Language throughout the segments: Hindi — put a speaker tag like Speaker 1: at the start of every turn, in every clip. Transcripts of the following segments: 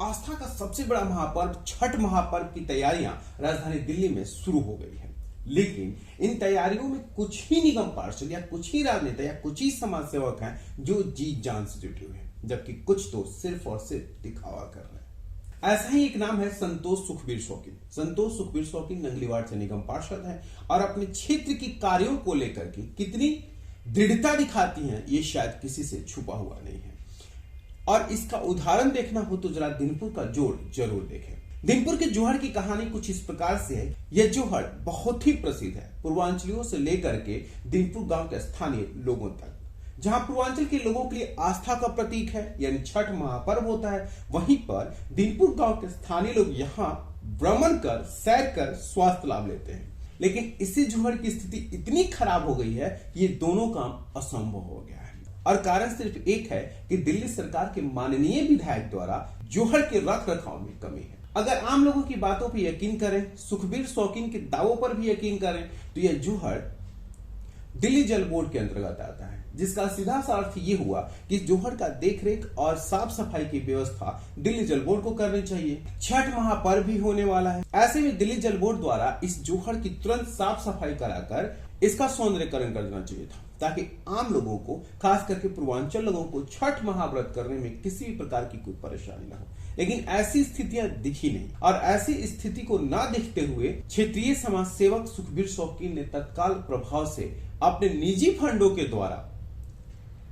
Speaker 1: आस्था का सबसे बड़ा महापर्व छठ महापर्व की तैयारियां राजधानी दिल्ली में शुरू हो गई है, लेकिन इन तैयारियों में कुछ ही निगम पार्षद या कुछ ही राजनेता या कुछ ही समाज सेवक हैं जो जी जान से जुटे हुए हैं, जबकि कुछ तो सिर्फ और सिर्फ दिखावा कर रहे हैं। ऐसा ही एक नाम है संतोष सुखबीर शौकीन। संतोष सुखबीर शौकीन नंगलीवाड़ से निगम पार्षद हैं और अपने क्षेत्र की कार्यों को लेकर के कितनी दृढ़ता दिखाती हैं ये शायद किसी से छुपा हुआ नहीं है। और इसका उदाहरण देखना हो तो जरा दिनपुर का जोड़ जरूर देखें। दिनपुर के जोहड़ की कहानी कुछ इस प्रकार से है। यह जोहड़ बहुत ही प्रसिद्ध है पूर्वांचलियों से लेकर के दिनपुर गांव के स्थानीय लोगों तक, जहां पूर्वांचल के लोगों के लिए आस्था का प्रतीक है, यानी छठ महापर्व होता है। वहीं पर दिनपुर गांव के स्थानीय लोग यहाँ भ्रमण कर, सैर कर स्वास्थ्य लाभ लेते हैं। लेकिन इसी जोहड़ की स्थिति इतनी खराब हो गई है कि ये दोनों काम असंभव हो गया है। और कारण सिर्फ एक है कि दिल्ली सरकार के माननीय विधायक द्वारा जोहड़ के रख रखाव में कमी है। अगर आम लोगों की बातों पर यकीन करें, सुखबीर शौकीन के दावों पर भी यकीन करें, तो यह जोहड़ दिल्ली जल बोर्ड के अंतर्गत आता है, जिसका सीधा सा अर्थ ये हुआ कि जोहड़ का देखरेख और साफ सफाई की व्यवस्था दिल्ली जल बोर्ड को करनी चाहिए। छठ महापर्व भी होने वाला है, ऐसे में दिल्ली जल बोर्ड द्वारा इस जोहड़ की तुरंत साफ सफाई कराकर इसका सौंदर्यकरण कर देना चाहिए था, ताकि आम लोगों को, खास करके पूर्वांचल लोगों को छठ महाव्रत करने में किसी भी प्रकार की कोई परेशानी न हो। लेकिन ऐसी स्थितियां दिखी नहीं, और ऐसी स्थिति को ना देखते हुए क्षेत्रीय समाज सेवक सुखबीर शौकीन ने तत्काल प्रभाव से अपने निजी फंडों के द्वारा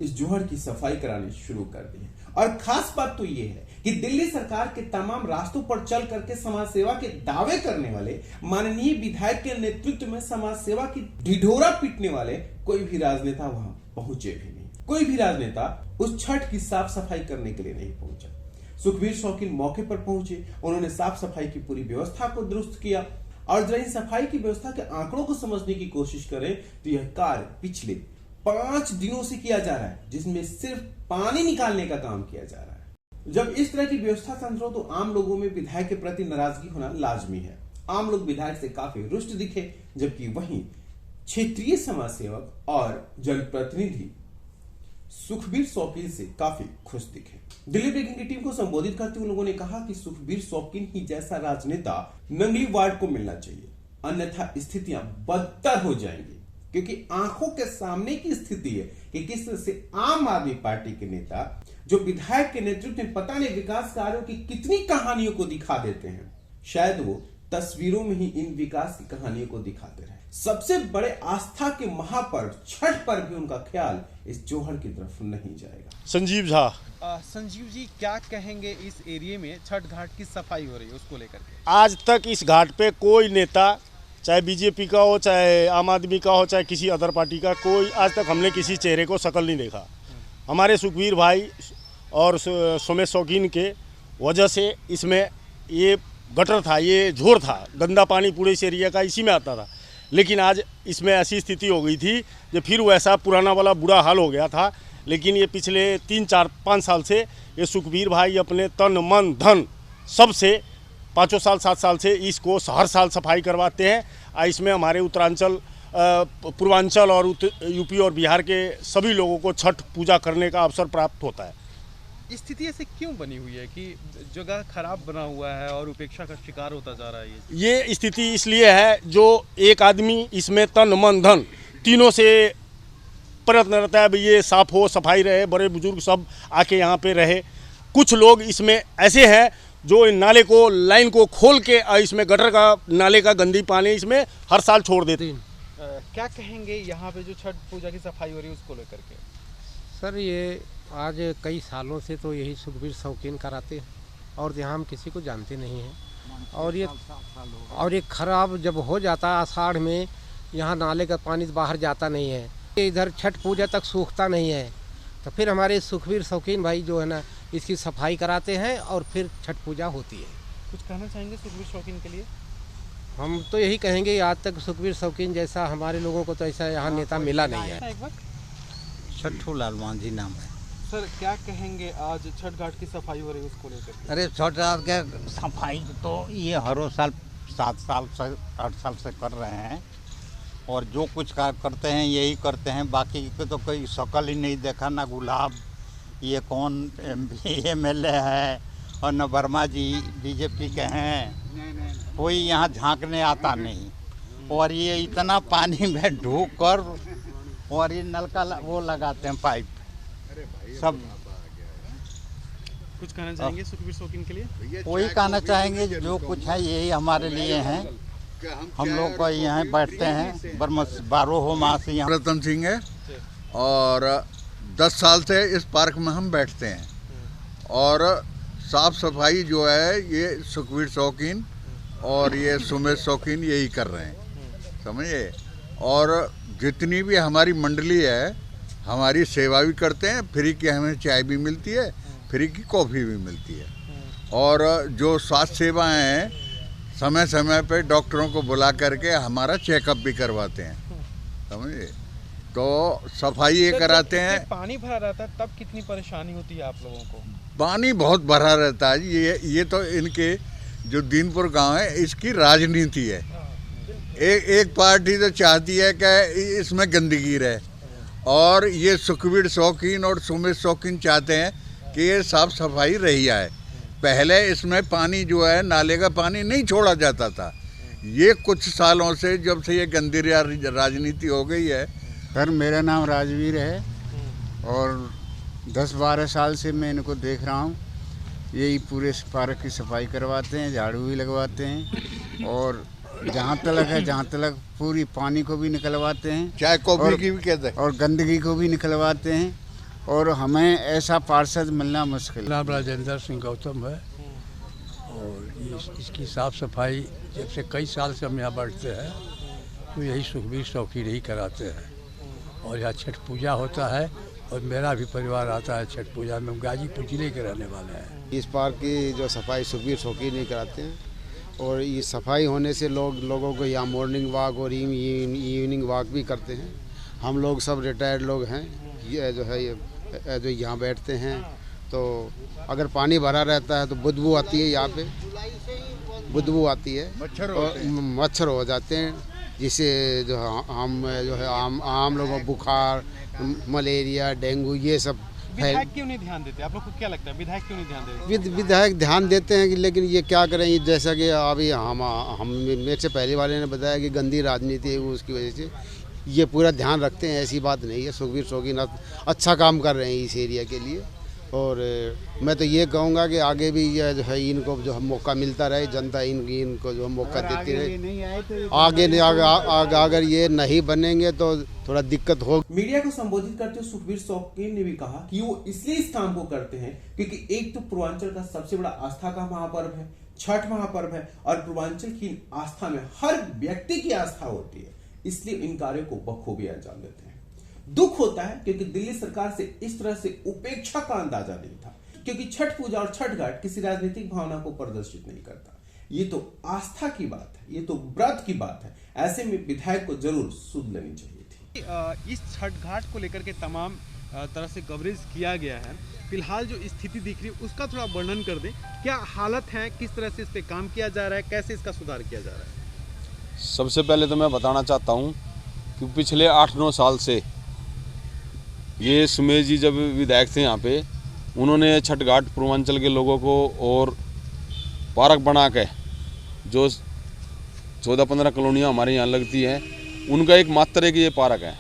Speaker 1: इस जोहड़ की सफाई करानी शुरू कर दी है। और खास बात तो यह है कि दिल्ली सरकार के तमाम रास्तों पर चल करके समाज सेवा के दावे करने वाले माननीय विधायक के नेतृत्व में समाज सेवा की ढिढोरा पीटने वाले कोई भी राजनेता वहां पहुंचे भी नहीं। कोई भी राजनेता उस छठ की साफ सफाई करने के लिए नहीं पहुंचा। सुखबीर शौकीन मौके पर पहुंचे, उन्होंने साफ सफाई की पूरी व्यवस्था को दुरुस्त किया। और जरा इन सफाई की व्यवस्था के आंकड़ों को समझने की कोशिश करें तो यह कार्य पिछले 5 दिनों से किया जा रहा है, जिसमें सिर्फ पानी निकालने का काम किया जा रहा है। जब इस तरह की व्यवस्था तंत्र हो तो आम लोगों में विधायक के प्रति नाराजगी होना लाजमी है। आम लोग विधायक से काफी रुष्ट दिखे, जबकि वहीं क्षेत्रीय समाज सेवक और जनप्रतिनिधि सुखबीर शौकीन से काफी खुश दिखे। दिल्ली ब्रेकिंग की टीम को संबोधित करते हुए लोगों ने कहा कि सुखबीर शौकीन ही जैसा राजनेता नंगली वार्ड को मिलना चाहिए, अन्यथा स्थितियां बदतर हो जाएंगी। क्योंकि आंखों के सामने की स्थिति है कि किस तरह से आम आदमी पार्टी के नेता जो विधायक के नेतृत्व में पता नहीं विकास कार्यों की कितनी कहानियों को दिखा देते हैं, शायद वो तस्वीरों में ही इन विकास की कहानियों को दिखाते रहे। सबसे बड़े आस्था के महापर्व छठ पर भी उनका ख्याल इस जोहड़ की तरफ नहीं जाएगा।
Speaker 2: संजीव झा।
Speaker 3: संजीव जी, क्या कहेंगे इस एरिया में छठ घाट की सफाई हो रही है उसको लेकर के?
Speaker 2: आज तक इस घाट पे कोई नेता, चाहे बीजेपी का हो, चाहे आम आदमी का हो, चाहे किसी अदर पार्टी का, कोई आज तक हमने किसी चेहरे को शकल नहीं देखा। हमारे सुखबीर भाई और सुमेश शौकीन के वजह से इसमें ये गटर था, ये झोर था, गंदा पानी पूरे इस एरिया का इसी में आता था। लेकिन आज इसमें ऐसी स्थिति हो गई थी कि फिर वैसा पुराना वाला बुरा हाल हो गया था। लेकिन ये पिछले 3, 4, 5 साल से ये सुखबीर भाई अपने तन मन धन सब से 5 साल 7 साल से इसको हर साल सफाई करवाते हैं। इसमें हमारे उत्तरांचल, पूर्वांचल और यूपी और बिहार के सभी लोगों को छठ पूजा करने का अवसर प्राप्त होता है।
Speaker 3: स्थिति ऐसे क्यों बनी हुई है कि जगह खराब बना हुआ है और उपेक्षा का शिकार होता जा रहा है?
Speaker 2: ये स्थिति इसलिए है जो एक आदमी इसमें तन मन धन तीनों से प्रयत्न रहता है, ये साफ हो, सफाई रहे, बड़े बुजुर्ग सब आके यहाँ पे रहे। कुछ लोग इसमें ऐसे हैं जो इन नाले को, लाइन को खोल के इसमें गटर का, नाले का गंदी पानी इसमें हर साल छोड़ देते हैं।
Speaker 3: क्या कहेंगे यहाँ पे जो छठ पूजा की सफाई हो रही है उसको लेकर के?
Speaker 4: सर, ये आज कई सालों से तो यही सुखबीर शौकीन कराते हैं और यहाँ हम किसी को जानते नहीं हैं। और ये खराब जब हो जाता है आषाढ़ में, यहाँ नाले का पानी बाहर जाता नहीं है, इधर छठ पूजा तक सूखता नहीं है, तो फिर हमारे सुखबीर शौकीन भाई जो है ना इसकी सफाई कराते हैं और फिर छठ पूजा होती है।
Speaker 3: कुछ कहना चाहेंगे सुखबीर शौकीन के लिए?
Speaker 4: हम तो यही कहेंगे आज तक सुखबीर शौकीन जैसा हमारे लोगों को तो ऐसा यहाँ नेता मिला नहीं है।
Speaker 3: एक बार
Speaker 5: छठू लाल मांझी नाम है।
Speaker 3: सर, क्या कहेंगे आज छठ घाट की सफाई हो रही है उसको लेकर?
Speaker 5: अरे छठ घाट के सफाई तो ये हर साल 7 साल से 8 साल से कर रहे हैं और जो कुछ कार्य करते हैं यही करते हैं। बाकी के तो कोई शक्ल ही नहीं देखा, ना गुलाब, ये कौन MLA है और न वर्मा जी बीजेपी के हैं, कोई यहाँ झांकने आता नहीं। और ये इतना पानी में ढूक कर और ये नल का वो लगाते हैं पाइप सब।
Speaker 3: कुछ कहना चाहेंगे सुखबीर शौकीन के लिए?
Speaker 5: वही कहना चाहेंगे जो कुछ है यही हमारे लिए हैं। हम लोग को यहाँ बैठते हैं 12 माह से यहाँ।
Speaker 6: रतन सिंह है और 10 साल से इस पार्क में हम बैठते हैं और साफ सफाई जो है ये सुखबीर शौकीन और ये सुमेश शौकीन यही कर रहे हैं, समझिए। और जितनी भी हमारी मंडली है हमारी सेवा भी करते हैं, फ्री की हमें चाय भी मिलती है, फ्री की कॉफ़ी भी मिलती है। और जो स्वास्थ्य सेवाएं हैं समय समय पे डॉक्टरों को बुला करके हमारा चेकअप भी करवाते हैं, समझिए। तो सफाई ये कराते हैं।
Speaker 3: पानी भरा रहता है तब कितनी परेशानी होती है आप लोगों को?
Speaker 6: पानी बहुत भरा रहता है। ये तो इनके जो दीनपुर गांव है इसकी राजनीति है। एक पार्टी तो चाहती है कि इसमें गंदगी रहे और ये सुखबीर शौकीन और सुमेश शौकीन चाहते हैं कि ये साफ सफाई रही है। पहले इसमें पानी जो है नाले का पानी नहीं छोड़ा जाता था। ये कुछ सालों से जब से ये गंदी राजनीति हो गई है।
Speaker 7: सर मेरा नाम राजवीर है और 10-12 साल से मैं इनको देख रहा हूँ। यही पूरे पार्क की सफाई करवाते हैं, झाड़ू भी लगवाते हैं और जहाँ तलक पूरी पानी को भी निकलवाते हैं,
Speaker 6: चाय कॉफी की भी कहते हैं,
Speaker 7: और गंदगी को भी निकलवाते हैं। और हमें ऐसा पार्षद मिलना मुश्किल।
Speaker 8: नाम राजेंद्र सिंह गौतम है और इसकी साफ़ सफाई जब से कई साल से हम यहाँ बैठते हैं तो यही सुखबीर शौकीन ही कराते हैं। और यहाँ छठ पूजा होता है और मेरा भी परिवार आता है छठ पूजा में। हम गाजीपुर जिले के रहने वाले हैं।
Speaker 9: इस पार्क की जो सफाई सुखबीर शौकीन ही कराते हैं और ये सफाई होने से लोगों को यहाँ मॉर्निंग वॉक और इवनिंग वॉक भी करते हैं। हम लोग सब रिटायर्ड लोग हैं, ये जो यहाँ बैठते हैं तो अगर पानी भरा रहता है तो बदबू आती है, यहाँ पे बदबू आती है, मच्छर हो जाते हैं, जिससे जो है आम लोगों को बुखार, मलेरिया, डेंगू ये सब।
Speaker 3: विधायक क्यों नहीं ध्यान देते? आप लोग को क्या लगता है विधायक क्यों नहीं ध्यान देते?
Speaker 9: विधायक ध्यान देते हैं कि लेकिन ये क्या करें, जैसा कि अभी हम मेरे से पहले वाले ने बताया कि गंदी राजनीति है, उसकी वजह से ये पूरा ध्यान रखते हैं। ऐसी बात नहीं है, सुखबीर शौकीन अच्छा काम कर रहे हैं इस एरिया के लिए। और मैं तो ये कहूँगा कि आगे भी ये जो है इनको जो मौका मिलता रहे, जनता इनको जो मौका देती रहे। आगे अगर ये नहीं बनेंगे तो थोड़ा दिक्कत हो।
Speaker 1: मीडिया को संबोधित करते हुए सुखबीर शौकीन ने भी कहा कि वो इसलिए इस काम को करते हैं क्योंकि एक तो पूर्वांचल का सबसे बड़ा आस्था का महापर्व है, छठ महापर्व है और पूर्वांचल की आस्था में हर व्यक्ति की आस्था होती है, इसलिए इन कार्यों को बखूबी अंजाम देते हैं। दुख होता है क्योंकि दिल्ली सरकार से इस तरह से उपेक्षा का अंदाजा नहीं था, क्योंकि छठ पूजा और छठ घाट किसी राजनीतिक भावना को प्रदर्शित नहीं करता। ये तो आस्था की बात है, ये तो व्रत की बात है। ऐसे में विधायक को जरूर सुध लेनी चाहिए थी।
Speaker 3: इस छठ घाट को लेकर के तमाम तरह से कवरेज किया गया है। फिलहाल जो स्थिति दिख रही है उसका थोड़ा वर्णन कर दें। क्या हालत है, किस तरह से इस पे काम किया जा रहा है, कैसे इसका सुधार किया जा रहा है?
Speaker 10: सबसे पहले तो मैं बताना चाहता हूँ कि पिछले 8-9 साल से ये सुमेश जी जब विधायक थे यहाँ पे, उन्होंने छठ घाट पूर्वांचल के लोगों को और पार्क बना के जो 14-15 कॉलोनियाँ हमारे यहाँ लगती हैं, उनका एक मात्र एक ये पार्क है।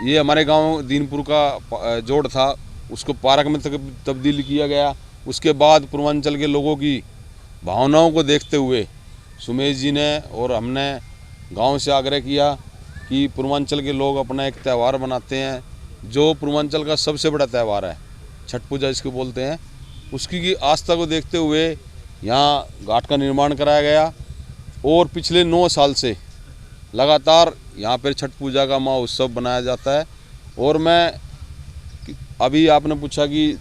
Speaker 10: ये हमारे गांव दीनपुर का जोड़ था, उसको पार्क में तब्दील किया गया। उसके बाद पूर्वांचल के लोगों की भावनाओं को देखते हुए सुमेश जी ने और हमने गांव से आग्रह किया कि पूर्वांचल के लोग अपना एक त्यौहार बनाते हैं जो पूर्वांचल का सबसे बड़ा त्यौहार है, छठ पूजा इसको बोलते हैं। उसकी की आस्था को देखते हुए यहाँ घाट का निर्माण कराया गया और पिछले 9 साल से लगातार यहाँ पर छठ पूजा का महोत्सव बनाया जाता है। और मैं अभी आपने पूछा कि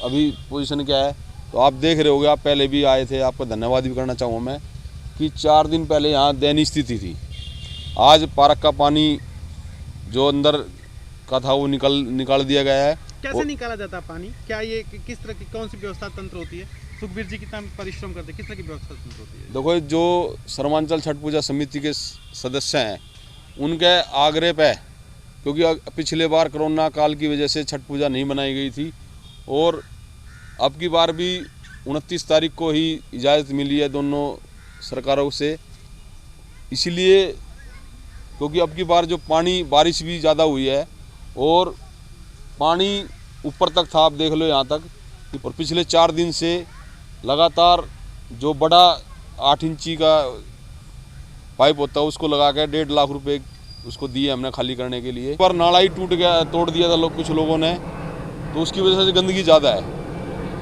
Speaker 10: अभी पोजीशन क्या है, तो आप देख रहे होगे, आप पहले भी आए थे, आपका धन्यवाद भी करना चाहूँगा मैं कि 4 दिन पहले यहाँ दयनीय स्थिति थी। आज पार्क का पानी जो अंदर का था वो निकाल दिया गया है।
Speaker 3: कैसे निकाला जाता है पानी? क्या ये किस तरह की कौन सी व्यवस्था तंत्र होती है? सुखबीर जी कितना परिश्रम करते हैं, किस तरह की व्यवस्था तंत्र होती है?
Speaker 10: देखो, जो सर्वांचल छठ पूजा समिति के सदस्य हैं उनके आग्रह पे, क्योंकि पिछले बार कोरोना काल की वजह से छठ पूजा नहीं बनाई गई थी और अब की बार भी 29 तारीख को ही इजाज़त मिली है दोनों सरकारों से, इसलिए क्योंकि अब की बार जो पानी बारिश भी ज़्यादा हुई है और पानी ऊपर तक था, आप देख लो यहाँ तक कि पर पिछले 4 दिन से लगातार जो बड़ा 8 इंची का पाइप होता है उसको लगा के 1.5 लाख रुपए उसको दिए हमने खाली करने के लिए। पर नाला ही टूट गया, तोड़ दिया था कुछ लोगों ने, तो उसकी वजह से गंदगी ज़्यादा है।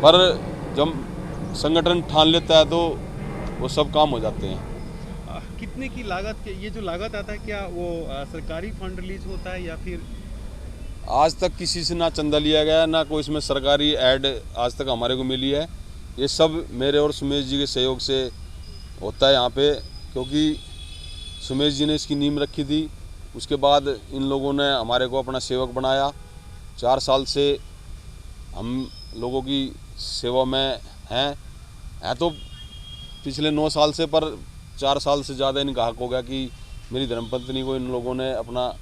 Speaker 10: पर जब संगठन ठान लेता है तो वो सब काम हो जाते हैं।
Speaker 3: कितने की लागत के ये जो लागत आता है, क्या वो सरकारी फंड रिलीज होता है या फिर?
Speaker 10: आज तक किसी से ना चंदा लिया गया, ना कोई इसमें सरकारी ऐड आज तक हमारे को मिली है। ये सब मेरे और सुमेश जी के सहयोग से होता है यहाँ पे, क्योंकि सुमेश जी ने इसकी नींव रखी थी। उसके बाद इन लोगों ने हमारे को अपना सेवक बनाया। 4 साल से हम लोगों की सेवा में हैं तो पिछले 9 साल से, पर 4 साल से ज़्यादा इन ग्राहक हो गया कि मेरी धर्मपत्नी को इन लोगों ने अपना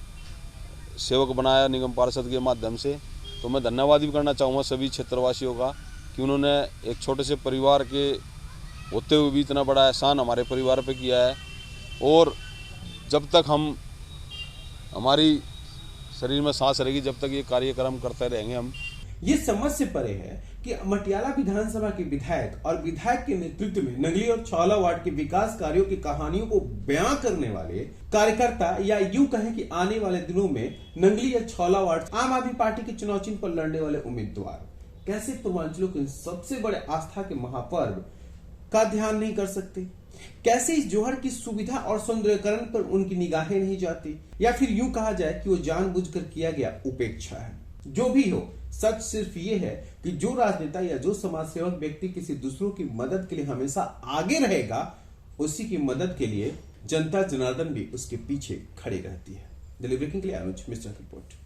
Speaker 10: सेवक बनाया निगम पार्षद के माध्यम से। तो मैं धन्यवाद भी करना चाहूँगा सभी क्षेत्रवासियों का कि उन्होंने एक छोटे से परिवार के होते हुए भी इतना बड़ा एहसान हमारे परिवार पे किया है। और जब तक हमारी शरीर में सांस रहेगी, जब तक ये कार्यक्रम करते रहेंगे हम।
Speaker 1: ये समझ से परे है कि मटियाला विधानसभा के विधायक और विधायक के नेतृत्व में नंगली और छौला वार्ड के विकास कार्यों की कहानियों को बयां करने वाले कार्यकर्ता, या यूं कहें कि आने वाले दिनों में नंगली या छौला वार्ड आम आदमी पार्टी के चुनाव चिन्ह पर लड़ने वाले उम्मीदवार कैसे पूर्वांचलों के सबसे बड़े आस्था के महापर्व का ध्यान नहीं कर सकते? कैसे इस जोहर की सुविधा और सौंदर्यकरण पर उनकी निगाहें नहीं जाती? या फिर यूं कहा जाए कि वो जानबूझकर किया गया उपेक्षा है। जो भी हो, सच सिर्फ ये है कि जो राजनेता या जो समाज सेवक व्यक्ति किसी दूसरों की मदद के लिए हमेशा आगे रहेगा, उसी की मदद के लिए जनता जनार्दन भी उसके पीछे खड़ी रहती है। दिल्ली ब्रेकिंग के लिए अनुज मिश्रा की रिपोर्ट।